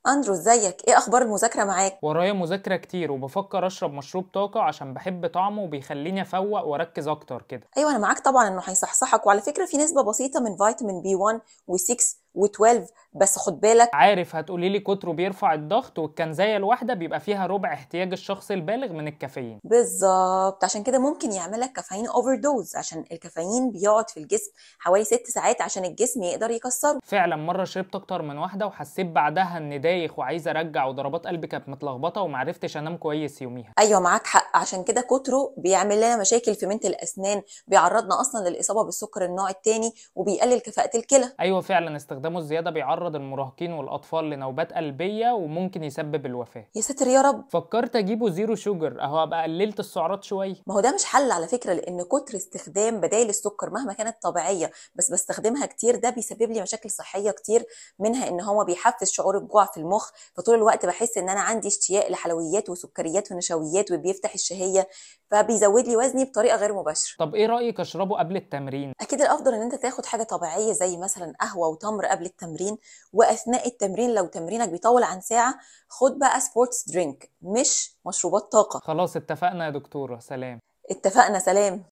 اندرو، ازيك؟ ايه اخبار المذاكره معاك؟ ورايا مذاكرة كتير وبفكر أشرب مشروب طاقة عشان بحب طعمه وبيخليني أفوق وأركز أكتر كده. ايوه انا معاك طبعا انه هيصحصحك، وعلى فكره في نسبه بسيطه من فيتامين بي 1 و6 و12، بس خد بالك. عارف هتقوليلي كتره بيرفع الضغط، والكنزاية الواحدة بيبقى فيها ربع احتياج الشخص البالغ من الكافيين. بالظبط، عشان كده ممكن يعملك كافيين اوفر دوز، عشان الكافيين بيقعد في الجسم حوالي 6 ساعات عشان الجسم يقدر يكسره. فعلا مرة شربت أكتر من واحدة وحسيت بعدها إني دايخ وعايز أرجع، وضربات قلبي كانت متلخبطة ومعرفتش أنام كويس يوميها. ايوه معاك حق، عشان كده كتره بيعمل لنا مشاكل في منت الاسنان، بيعرضنا اصلا للاصابه بالسكر النوع الثاني، وبيقلل كفاءه الكلى. أيوة فعلا استخدامه الزيادة بيعرض المراهقين والأطفال لنوبات قلبية وممكن يسبب الوفاة. يا ساتر يا رب. فكرت أجيبه زيرو شوجر أهو، أبقى قللت السعرات شوية. ما هو ده مش حل على فكرة، لأن كتر استخدام بدائل السكر مهما كانت طبيعية بس بستخدمها كتير ده بيسبب لي مشاكل صحية كتير، منها إن هو بيحفز شعور الجوع في المخ، فطول الوقت بحس إن أنا عندي اشتياق لحلويات وسكريات ونشويات وبيفتح الشهية، فبيزود لي وزني بطريقة غير مباشرة. طب إيه رأيك أشربه قبل التمرين؟ أكيد الأفضل إن أنت تاخد حاجة طبيعية زي مثلا قهوة وتمر قبل التمرين، وأثناء التمرين لو تمرينك بيطول عن ساعة خد بقى سبورتس درينك مش مشروبات طاقة. خلاص اتفقنا يا دكتورة، سلام. اتفقنا، سلام.